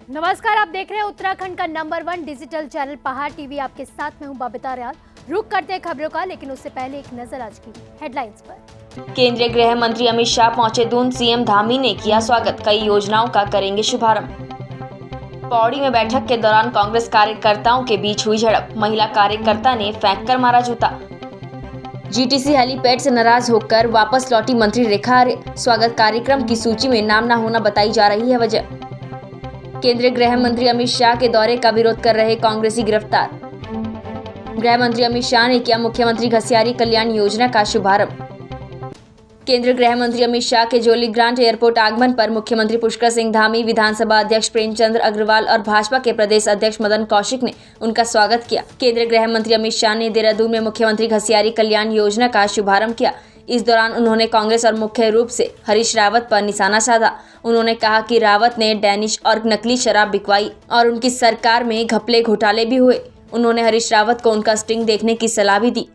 नमस्कार, आप देख रहे हैं उत्तराखंड का नंबर 1 डिजिटल चैनल पहाड़ टीवी। आपके साथ में हूं बबीता रियाल। रुक करते हैं खबरों का, लेकिन उससे पहले एक नजर आज की हेडलाइंस पर। केंद्रीय गृह मंत्री अमित शाह पहुंचे दून, सीएम धामी ने किया स्वागत, कई योजनाओं का करेंगे शुभारंभ। पौड़ी में बैठक के दौरान कांग्रेस कार्यकर्ताओं के बीच हुई झड़प, महिला कार्यकर्ता ने फेंक कर मारा जूता। जीटीसी हेलीपैड से नाराज होकर वापस लौटी मंत्री रेखा आर्य, स्वागत कार्यक्रम की सूची में नाम न होना बताई जा रही है वजह। केंद्रीय गृह मंत्री अमित शाह के दौरे का विरोध कर रहे कांग्रेसी गिरफ्तार। गृह मंत्री अमित शाह ने किया मुख्यमंत्री घसियारी कल्याण योजना का शुभारंभ। केंद्रीय गृह मंत्री अमित शाह के जोली ग्रांट एयरपोर्ट आगमन पर मुख्यमंत्री पुष्कर सिंह धामी, विधानसभा अध्यक्ष प्रेमचंद अग्रवाल और भाजपा के प्रदेश अध्यक्ष मदन कौशिक ने उनका स्वागत किया। केंद्रीय गृह मंत्री अमित शाह ने देहरादून में मुख्यमंत्री घसियारी कल्याण योजना का शुभारंभ किया। इस दौरान उन्होंने कांग्रेस और मुख्य रूप से हरीश रावत पर निशाना साधा। उन्होंने कहा कि रावत ने डैनिश और नकली शराब बिकवाई और उनकी सरकार में घपले घोटाले भी हुए। उन्होंने हरीश रावत को उनका स्टिंग देखने की सलाह भी दी।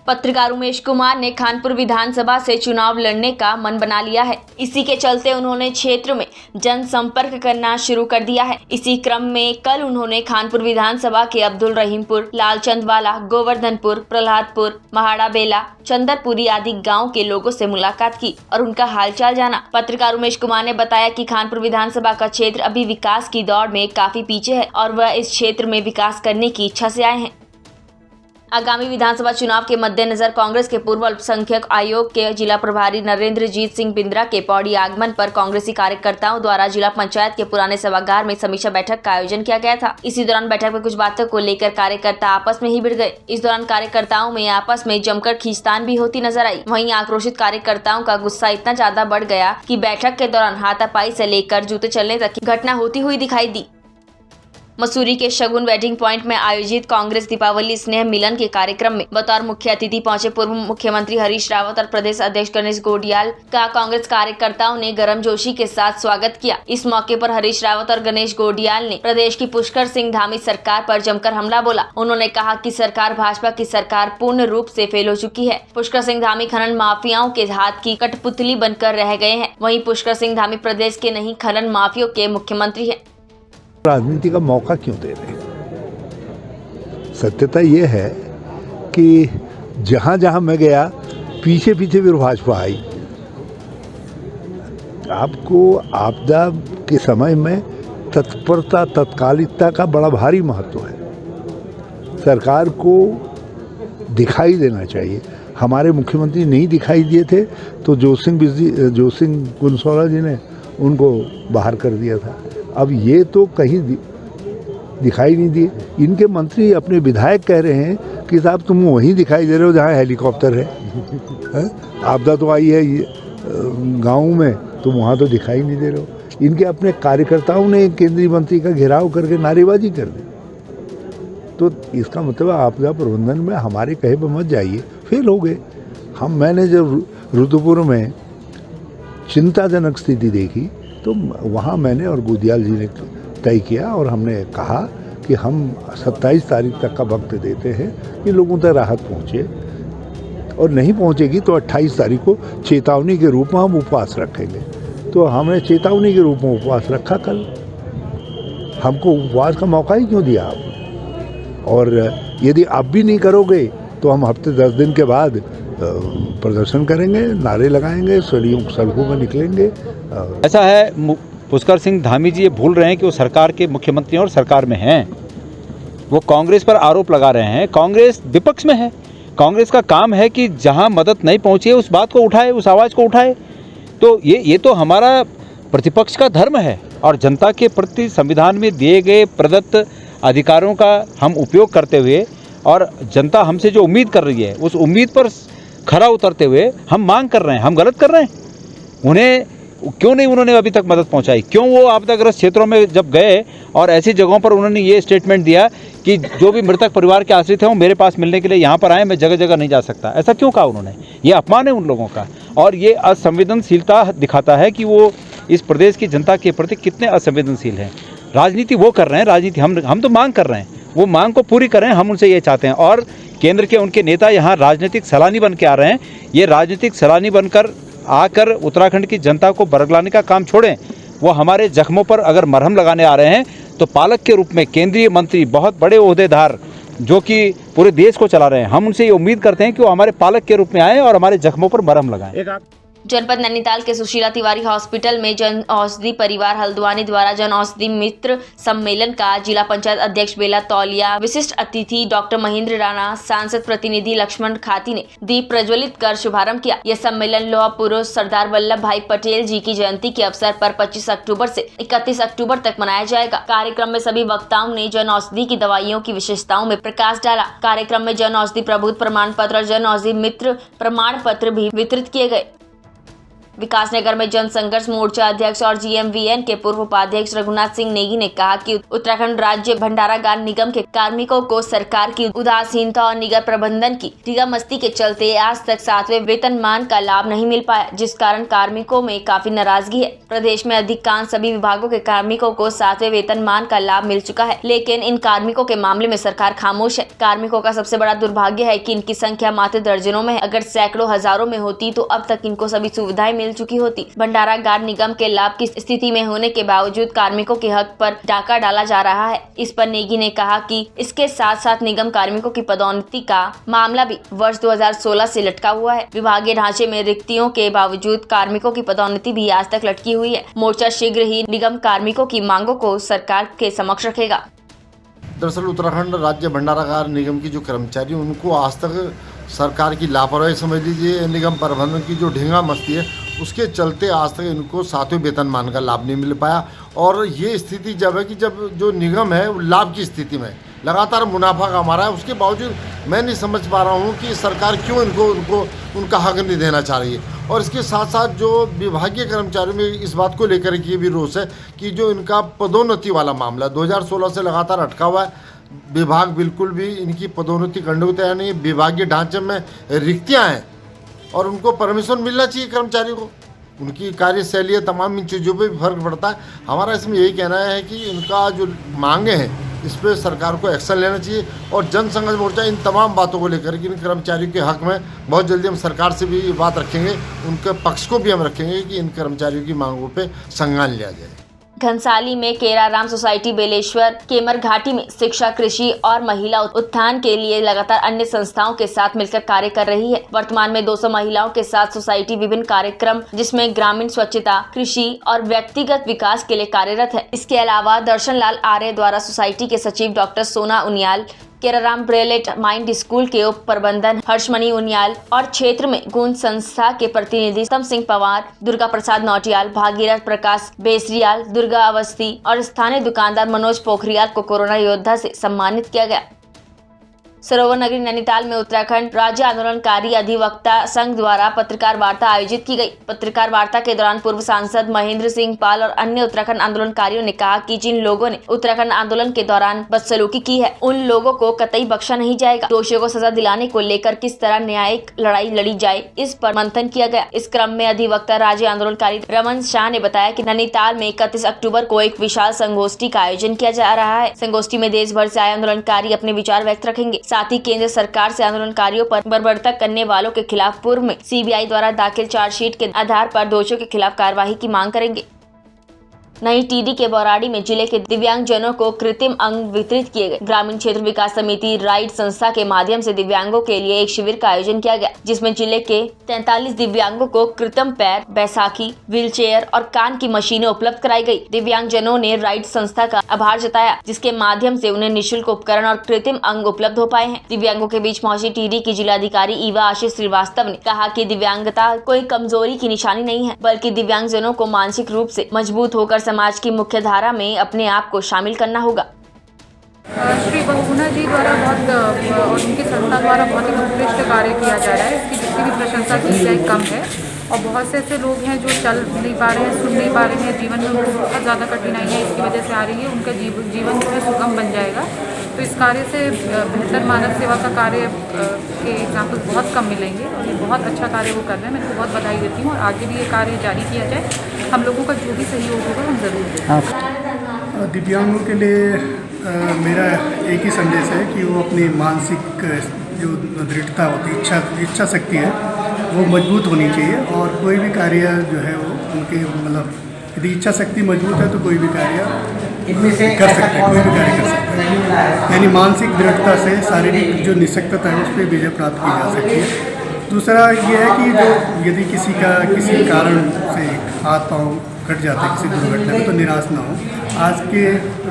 पत्रकार उमेश कुमार ने खानपुर विधानसभा से चुनाव लड़ने का मन बना लिया है। इसी के चलते उन्होंने क्षेत्र में जनसंपर्क करना शुरू कर दिया है। इसी क्रम में कल उन्होंने खानपुर विधानसभा के अब्दुल रहीमपुर, लालचंदवाला, गोवर्धनपुर, प्रहलादपुर, महाड़ा बेला, चंदरपुरी आदि गाँव के लोगों से मुलाकात की और उनका हालचाल जाना। पत्रकार उमेश कुमार ने बताया कि खानपुर विधानसभा का क्षेत्र अभी विकास की दौड़ में काफी पीछे है और वह इस क्षेत्र में विकास करने की इच्छा से आए हैं। आगामी विधानसभा चुनाव के मद्देनजर कांग्रेस के पूर्व अल्पसंख्यक आयोग के जिला प्रभारी नरेंद्रजीत सिंह बिंद्रा के पौड़ी आगमन पर कांग्रेसी कार्यकर्ताओं द्वारा जिला पंचायत के पुराने सभागार में समीक्षा बैठक का आयोजन किया गया था। इसी दौरान बैठक में कुछ बातों को लेकर कार्यकर्ता आपस में ही भिड़ गए। इस दौरान कार्यकर्ताओं में आपस में जमकर खींचतान भी होती नजर आई। वहीं आक्रोशित कार्यकर्ताओं का गुस्सा इतना ज्यादा बढ़ गया कि बैठक के दौरान हाथापाई से लेकर जूते चलने तक की घटना होती हुई दिखाई दी। मसूरी के शगुन वेडिंग पॉइंट में आयोजित कांग्रेस दीपावली स्नेह मिलन के कार्यक्रम में बतौर मुख्य अतिथि पहुंचे पूर्व मुख्यमंत्री हरीश रावत और प्रदेश अध्यक्ष गणेश गोडियाल का कांग्रेस कार्यकर्ताओं ने गर्मजोशी के साथ स्वागत किया। इस मौके पर हरीश रावत और गणेश गोडियाल ने प्रदेश की पुष्कर सिंह धामी सरकार पर जमकर हमला बोला। उन्होंने कहा कि सरकार भाजपा की सरकार पूर्ण रूप से फेल हो चुकी है। पुष्कर सिंह धामी खनन माफियाओं के हाथ की कठपुतली बनकर रह गए हैं। वहीं पुष्कर सिंह धामी प्रदेश के नहीं, खनन माफियों के मुख्यमंत्री है। राजनीति का मौका क्यों दे रहे हैं? सत्यता ये है कि जहां जहां मैं गया पीछे पीछे फिर भाजपा आई। आपको आपदा के समय में तत्परता, तत्कालिकता का बड़ा भारी महत्व है। सरकार को दिखाई देना चाहिए। हमारे मुख्यमंत्री नहीं दिखाई दिए थे तो जोसिंह गुलसोला जी ने उनको बाहर कर दिया था। अब ये तो कहीं दिखाई नहीं दिए। इनके मंत्री अपने विधायक कह रहे हैं कि साहब तुम वहीं दिखाई दे रहे हो जहाँ हेलीकॉप्टर है? आपदा तो आई है ये गाँव में, तुम वहाँ तो दिखाई नहीं दे रहे हो। इनके अपने कार्यकर्ताओं ने केंद्रीय मंत्री का घेराव करके नारेबाजी कर दी। तो इसका मतलब आपदा प्रबंधन में हमारे कहे पर मत जाइए, फेल हो गए हम। मैंने जब रुद्रपुर में चिंताजनक स्थिति देखी तो वहाँ मैंने और गोदियाल जी ने तय किया और हमने कहा कि हम 27 तारीख तक का वक्त देते हैं कि लोगों तक राहत पहुँचे, और नहीं पहुँचेगी तो 28 तारीख को चेतावनी के रूप में हम उपवास रखेंगे। तो हमने चेतावनी के रूप में उपवास रखा कल। हमको उपवास का मौका ही क्यों दिया आप? और यदि आप भी नहीं करोगे तो हम हफ्ते 10 दिन के बाद प्रदर्शन करेंगे, नारे लगाएंगे, सड़कों में निकलेंगे। ऐसा है, पुष्कर सिंह धामी जी ये भूल रहे हैं कि वो सरकार के मुख्यमंत्री और सरकार में हैं। वो कांग्रेस पर आरोप लगा रहे हैं। कांग्रेस विपक्ष में है। कांग्रेस का काम है कि जहां मदद नहीं पहुंची है उस बात को उठाए, उस आवाज़ को उठाए। तो ये तो हमारा प्रतिपक्ष का धर्म है और जनता के प्रति संविधान में दिए गए प्रदत्त अधिकारों का हम उपयोग करते हुए और जनता हमसे जो उम्मीद कर रही है उस उम्मीद पर खरा उतरते हुए हम मांग कर रहे हैं। हम गलत कर रहे हैं? उन्हें क्यों नहीं उन्होंने अभी तक मदद पहुंचाई? क्यों वो आपदाग्रस्त क्षेत्रों में जब गए और ऐसी जगहों पर उन्होंने ये स्टेटमेंट दिया कि जो भी मृतक परिवार के आश्रित हैं वो मेरे पास मिलने के लिए यहाँ पर आए, मैं जगह जगह नहीं जा सकता? ऐसा क्यों कहा उन्होंने? ये अपमान है उन लोगों का और ये असंवेदनशीलता दिखाता है कि वो इस प्रदेश की जनता के प्रति कितने असंवेदनशील हैं। राजनीति वो कर रहे हैं, राजनीति हम तो मांग कर रहे हैं, वो मांग को पूरी करें, हम उनसे ये चाहते हैं। और केंद्र के उनके नेता यहाँ राजनीतिक सैलानी बन के आ रहे हैं। ये राजनीतिक सैलानी बनकर आकर उत्तराखंड की जनता को बरगलाने का काम छोड़ें। वो हमारे जख्मों पर अगर मरहम लगाने आ रहे हैं तो पालक के रूप में केंद्रीय मंत्री, बहुत बड़े ओहदेदार जो कि पूरे देश को चला रहे हैं, हम उनसे ये उम्मीद करते हैं कि वो हमारे पालक के रूप में आएँ और हमारे जख्मों पर मरहम लगाएं। जनपद नैनीताल के सुशीला तिवारी हॉस्पिटल में जन औषधि परिवार हल्द्वानी द्वारा जन औषधि मित्र सम्मेलन का जिला पंचायत अध्यक्ष बेला तौलिया, विशिष्ट अतिथि डॉक्टर महेंद्र राणा, सांसद प्रतिनिधि लक्ष्मण खाती ने दीप प्रज्वलित कर शुभारंभ किया। यह सम्मेलन लौह पुरुष सरदार वल्लभ भाई पटेल जी की जयंती के अवसर पर 25 अक्टूबर से 31 अक्टूबर तक मनाया जाएगा। कार्यक्रम में सभी वक्ताओं ने जन औषधि की दवाइयों की विशेषताओं में प्रकाश डाला। कार्यक्रम में जन औषधि प्रबुद्ध प्रमाण पत्र और जन औषधि मित्र प्रमाण पत्र भी वितरित किए गए। विकासनगर में जन संघर्ष मोर्चा अध्यक्ष और GMVN के पूर्व उपाध्यक्ष रघुनाथ सिंह नेगी ने कहा कि उत्तराखंड राज्य भंडारागार निगम के कार्मिकों को सरकार की उदासीनता और निगम प्रबंधन की ढीलामस्ती के चलते आज तक 7वें वेतनमान का लाभ नहीं मिल पाया, जिस कारण कार्मिकों में काफी नाराजगी है। प्रदेश में अधिकांश सभी विभागों के कार्मिकों को 7वें वेतनमान का लाभ मिल चुका है, लेकिन इन कार्मिकों के मामले में सरकार खामोश है। कार्मिकों का सबसे बड़ा दुर्भाग्य है कि इनकी संख्या मात्र दर्जनों में है। अगर सैकड़ों हजारों में होती तो अब तक इनको सभी सुविधाएं मिल चुकी होती। भंडारागार निगम के लाभ की स्थिति में होने के बावजूद कार्मिकों के हक पर डाका डाला जा रहा है। इस पर नेगी ने कहा कि इसके साथ साथ निगम कार्मिकों की पदोन्नति का मामला भी वर्ष 2016 से लटका हुआ है। विभागीय ढांचे में रिक्तियों के बावजूद कार्मिकों की पदोन्नति भी आज तक लटकी हुई है। मोर्चा शीघ्र ही निगम कार्मिकों की मांगों को सरकार के समक्ष रखेगा। दरअसल उत्तराखंड राज्य भंडारागार निगम की जो कर्मचारी, उनको आज तक सरकार की लापरवाही समझ लीजिए, निगम प्रबंधन की जो ढींगा मस्ती है, उसके चलते आज तक इनको 7वें वेतनमान का लाभ नहीं मिल पाया। और ये स्थिति जब है कि जब जो निगम है वो लाभ की स्थिति में लगातार मुनाफा कमा रहा है, उसके बावजूद मैं नहीं समझ पा रहा हूँ कि सरकार क्यों इनको उनका हक नहीं देना चाह रही है। और इसके साथ साथ जो विभागीय कर्मचारियों में इस बात को लेकर के भी रोष है कि जो इनका पदोन्नति वाला मामला 2016 से लगातार अटका हुआ है। विभाग बिल्कुल भी इनकी पदोन्नति करने को तैयार नहीं है। विभागीय ढांचे में रिक्तियाँ हैं और उनको परमिशन मिलना चाहिए कर्मचारियों को। उनकी कार्यशैली है, तमाम इन चीज़ों पे भी फर्क पड़ता है। हमारा इसमें यही कहना है कि इनका जो मांगे हैं इस पर सरकार को एक्शन लेना चाहिए। और जन संघर्ष मोर्चा इन तमाम बातों को लेकर के इन कर्मचारियों के हक में बहुत जल्दी हम सरकार से भी बात रखेंगे, उनके पक्ष को भी हम रखेंगे कि इन कर्मचारियों की मांगों पर संज्ञान लिया जाए। घनसाली में केराराम सोसाइटी बेलेश्वर केमर घाटी में शिक्षा, कृषि और महिला उत्थान के लिए लगातार अन्य संस्थाओं के साथ मिलकर कार्य कर रही है। वर्तमान में 200 महिलाओं के साथ सोसाइटी विभिन्न कार्यक्रम जिसमें ग्रामीण स्वच्छता, कृषि और व्यक्तिगत विकास के लिए कार्यरत है। इसके अलावा दर्शन लाल आर्य द्वारा सोसाइटी के सचिव डॉक्टर सोना उनियाल, केराराम ब्रेलेट माइंड स्कूल के उप प्रबंधन हर्षमणि उनियाल और क्षेत्र में गुण संस्था के प्रतिनिधि स्तम सिंह पवार, दुर्गा प्रसाद नौटियाल, भागीरथ प्रकाश बेसरियाल, दुर्गा अवस्थी और स्थानीय दुकानदार मनोज पोखरियाल को कोरोना योद्धा से सम्मानित किया गया। सरोवर नगरी नैनीताल में उत्तराखंड राज्य आंदोलनकारी अधिवक्ता संघ द्वारा पत्रकार वार्ता आयोजित की गई। पत्रकार वार्ता के दौरान पूर्व सांसद महेंद्र सिंह पाल और अन्य उत्तराखंड आंदोलनकारियों ने कहा कि जिन लोगों ने उत्तराखंड आंदोलन के दौरान बदसलूकी की है, उन लोगों को कतई बख्शा नहीं जाएगा। दोषियों को सजा दिलाने को लेकर किस तरह न्यायिक लड़ाई लड़ी जाए, इस पर मंथन किया गया। इस क्रम में अधिवक्ता राज्य आंदोलनकारी रमन शाह ने बताया कि नैनीताल में 31 अक्टूबर को एक विशाल संगोष्ठी का आयोजन किया जा रहा है। संगोष्ठी में देश भर से आए आंदोलनकारी अपने विचार व्यक्त रखेंगे। साथ ही केंद्र सरकार से आंदोलनकारियों पर बर्बरता करने वालों के खिलाफ पूर्व में CBI द्वारा दाखिल चार्जशीट के आधार पर दोषियों के खिलाफ कार्रवाई की मांग करेंगे। नई टीडी के बौराड़ी में जिले के दिव्यांगजनों को कृत्रिम अंग वितरित किए गए। ग्रामीण क्षेत्र विकास समिति राइट संस्था के माध्यम से दिव्यांगों के लिए एक शिविर का आयोजन किया गया, जिसमें जिले के 43 दिव्यांगों को कृत्रिम पैर, बैसाखी, व्हीलचेयर और कान की मशीनें उपलब्ध कराई गई। दिव्यांगजनों ने राइट संस्था का आभार जताया, जिसके माध्यम से उन्हें निःशुल्क उपकरण और कृत्रिम अंग उपलब्ध हो पाए हैं। दिव्यांगों के बीच पहुंची टीडी की जिलाधिकारी ईवा आशीष श्रीवास्तव ने कहा कि दिव्यांगता कोई कमजोरी की निशानी नहीं है, बल्कि दिव्यांगजनों को मानसिक रूप से मजबूत होकर समाज की मुख्य धारा में अपने आप को शामिल करना होगा। श्री बहुगुणा जी द्वारा और उनकी संस्था द्वारा बहुत ही उत्कृष्ट कार्य किया जा रहा है। इसकी जितनी भी प्रशंसा की जाए कम है। और बहुत से ऐसे लोग हैं जो चल नहीं पा रहे हैं, सुन नहीं पा रहे हैं, जीवन में उनको बहुत ज़्यादा कठिनाइयाँ इसकी वजह से आ रही है। उनका जीवन जो है सुगम बन जाएगा। तो इस कार्य से बेहतर मानव सेवा का कार्य के एग्जाम्पल बहुत कम मिलेंगे और ये बहुत अच्छा कार्य वो कर रहे हैं। मैं इनको बहुत बधाई देती हूँ और आगे भी ये कार्य जारी किया जाए। हम लोगों का जो भी सहयोग होगा हम ज़रूर देंगे। दिव्यांगों के लिए मेरा एक ही संदेश है कि वो अपनी मानसिक जो दृढ़ता होती इच्छा शक्ति है वो मजबूत होनी चाहिए और कोई भी कार्य जो है वो उनके मतलब यदि इच्छा शक्ति मजबूत है तो कोई भी कार्य कर सकते हैं, कोई भी कार्य कर सकते हैं। यानी मानसिक दृढ़ता से शारीरिक जो निःशक्तता है उस पर विजय प्राप्त की जा सकती है। दूसरा ये है कि जो यदि किसी कारण से हाथ पाँव कट जाते हैं किसी दुर्घटना में, तो निराश ना हो। आज के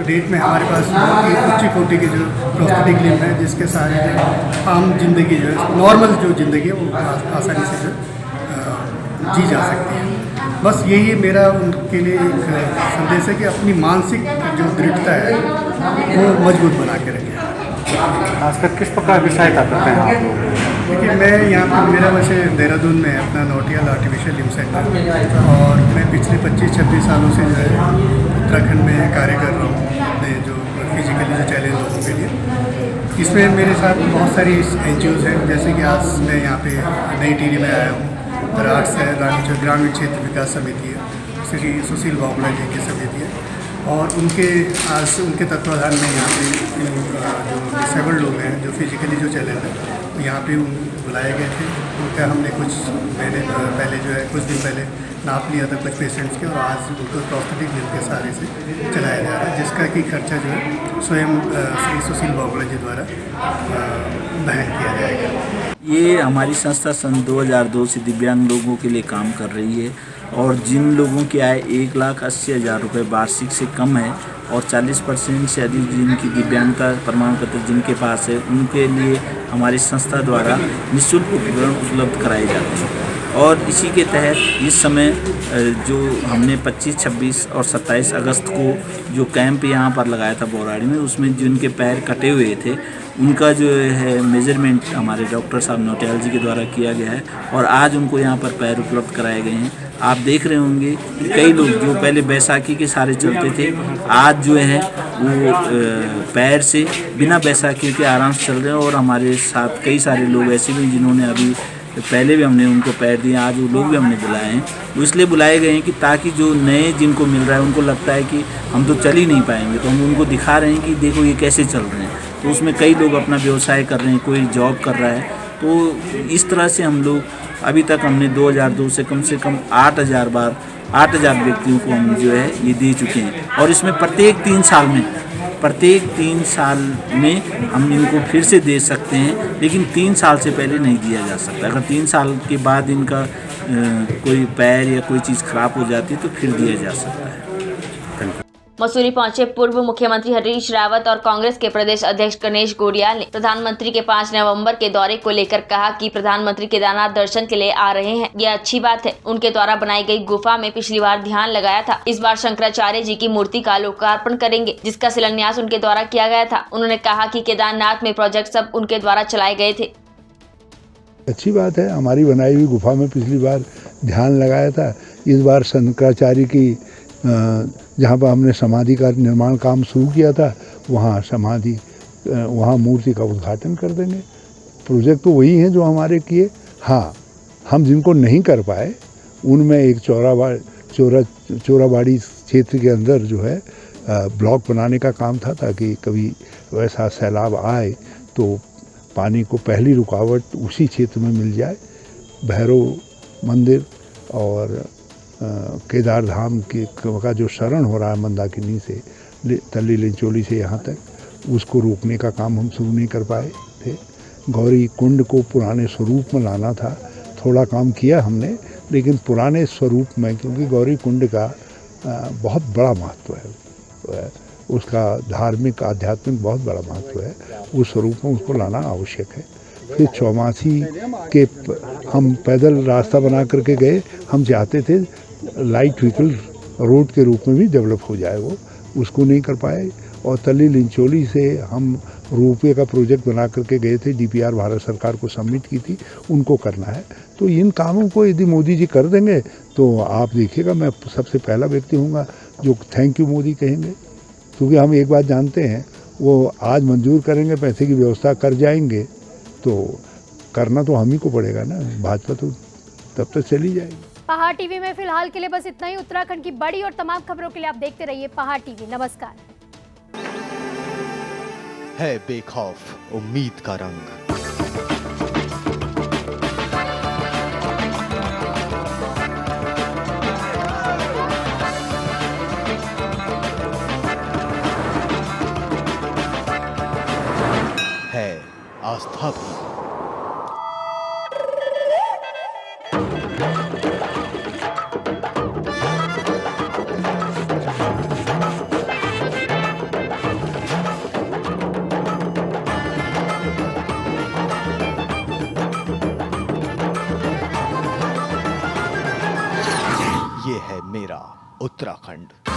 डेट में हमारे पास बहुत ही उच्च कोटि के जो प्रोस्थेटिक लिम्ब है, जिसके सहारे जो आम जिंदगी जो है, नॉर्मल जो जिंदगी है वो आसानी से जो जी जा सकती है। बस यही मेरा उनके लिए एक संदेश है कि अपनी मानसिक जो दृढ़ता है वो मजबूत बना के रखें। खासकर किस प्रकार की सहायता करते हैं आप लोग? देखिए, मैं यहाँ पर मेरा वैसे देहरादून में अपना नोटियल आर्टिफिशियल लिम्ब सेंटर, और मैं पिछले 25-26 सालों से जो है उत्तराखंड में कार्य कर रहा हूँ अपने जो फिजिकली जो चैलेंज लोगों के लिए। इसमें मेरे साथ बहुत सारी NGOs हैं, जैसे कि आज मैं यहाँ पे नई टिहरी में आया हूँ। राट्स है, रानीचौर ग्रामीण क्षेत्र विकास समिति है, श्री सुशील बाबुला जी की समिति है, और उनके तत्वाधान में यहाँ पे जो डिसेबल्ड लोग हैं, जो फिजिकली जो चैलेंज है, यहाँ पे बुलाए गए थे। उनका हमने कुछ महीने पहले जो है, कुछ दिन पहले नाप लिया था कुछ पेशेंट्स के, और आज उनको प्रोस्थेटिक लिम्ब के सहारे से चलाया जा रहा है, जिसका कि खर्चा जो है स्वयं श्री सुशील बाबुला जी द्वारा वहन किया जाएगा। ये हमारी संस्था सन 2002 से दिव्यांग लोगों के लिए काम कर रही है, और जिन लोगों की आय 1,80,000 रुपये वार्षिक से कम है और 40% से अधिक जिनकी दिव्यांगता प्रमाण पत्र जिनके पास है, उनके लिए हमारी संस्था द्वारा निःशुल्क उपकरण उपलब्ध कराए जाते हैं। और इसी के तहत इस समय जो हमने 25, 26 और 27 अगस्त को जो कैंप यहाँ पर लगाया था बौराड़ी में, उसमें जिनके पैर कटे हुए थे उनका जो है मेजरमेंट हमारे डॉक्टर साहब नौटियाल जी के द्वारा किया गया है, और आज उनको यहाँ पर पैर उपलब्ध कराए गए हैं। आप देख रहे होंगे कि कई लोग जो पहले बैसाखी के सहारे चलते थे, आज जो है वो पैर से बिना बैसाखी के आराम से चल रहे हैं। और हमारे साथ कई सारे लोग ऐसे भी जिन्होंने अभी पहले भी हमने उनको पैर दिए, आज वो लोग भी हमने बुलाए हैं। वो इसलिए बुलाए गए हैं कि ताकि जो नए जिनको मिल रहा है उनको लगता है कि हम तो चल ही नहीं पाएंगे, तो हम उनको दिखा रहे हैं कि देखो ये कैसे चल रहे हैं। तो उसमें कई लोग अपना व्यवसाय कर रहे हैं, कोई जॉब कर रहा है। तो इस तरह से हम लोग अभी तक हमने 2002 से कम 8,000 व्यक्तियों को हम जो है ये दे चुके हैं। और इसमें प्रत्येक 3 साल में हम इनको फिर से दे सकते हैं, लेकिन 3 साल से पहले नहीं दिया जा सकता। अगर 3 साल के बाद इनका कोई पैर या कोई चीज़ खराब हो जाती है तो फिर दिया जा सकता है। मसूरी पहुंचे पूर्व मुख्यमंत्री हरीश रावत और कांग्रेस के प्रदेश अध्यक्ष गणेश गोड़ियाल ने प्रधानमंत्री के 5 नवंबर के दौरे को लेकर कहा कि प्रधानमंत्री केदारनाथ दर्शन के लिए आ रहे हैं, यह अच्छी बात है। उनके द्वारा बनाई गई गुफा में पिछली बार ध्यान लगाया था, इस बार शंकराचार्य जी की मूर्ति का लोकार्पण करेंगे, जिसका शिलान्यास उनके द्वारा किया गया था। उन्होंने कहा कि केदारनाथ में प्रोजेक्ट सब उनके द्वारा चलाए गए थे। अच्छी बात है, हमारी बनाई हुई गुफा में पिछली बार ध्यान लगाया था, इस बार शंकराचार्य की जहाँ पर हमने समाधि का निर्माण काम शुरू किया था वहाँ मूर्ति का उद्घाटन कर देंगे। प्रोजेक्ट तो वही हैं जो हमारे किए। हाँ, हम जिनको नहीं कर पाए उनमें एक चोराबाड़ी क्षेत्र के अंदर जो है ब्लॉक बनाने का काम था, ताकि कभी वैसा सैलाब आए तो पानी को पहली रुकावट उसी क्षेत्र में मिल जाए। भैरव मंदिर और केदार धाम का जो शरण हो रहा है मंदाकिनी से तल्ली लिंचोली से यहाँ तक, उसको रोकने का काम हम शुरू नहीं कर पाए थे। गौरी कुंड को पुराने स्वरूप में लाना था, थोड़ा काम किया हमने, लेकिन पुराने स्वरूप में, क्योंकि गौरी कुंड का बहुत बड़ा महत्व है, उसका धार्मिक आध्यात्मिक बहुत बड़ा महत्व है, उस स्वरूप में उसको लाना आवश्यक है। फिर चौमासी के हम पैदल रास्ता बना करके गए, हम चाहते थे लाइट व्हीकल रोड के रूप में भी डेवलप हो जाए, वो उसको नहीं कर पाए। और तल्ली लिंचोली से हम रोपवे का प्रोजेक्ट बना करके गए थे, DPR भारत सरकार को सबमिट की थी, उनको करना है। तो इन कामों को यदि मोदी जी कर देंगे तो आप देखिएगा, मैं सबसे पहला व्यक्ति हूँगा जो थैंक यू मोदी कहेंगे, क्योंकि हम एक बात जानते हैं, वो आज मंजूर करेंगे, पैसे की व्यवस्था कर जाएंगे, तो करना तो हम ही को पड़ेगा ना, भाजपा तो तब तक चली जाएगी। पहाड़ टीवी में फिलहाल के लिए बस इतना ही। उत्तराखंड की बड़ी और तमाम खबरों के लिए आप देखते रहिए पहाड़ टीवी। नमस्कार। है बेखौफ उम्मीद का रंग। था भी। ये है मेरा उत्तराखंड।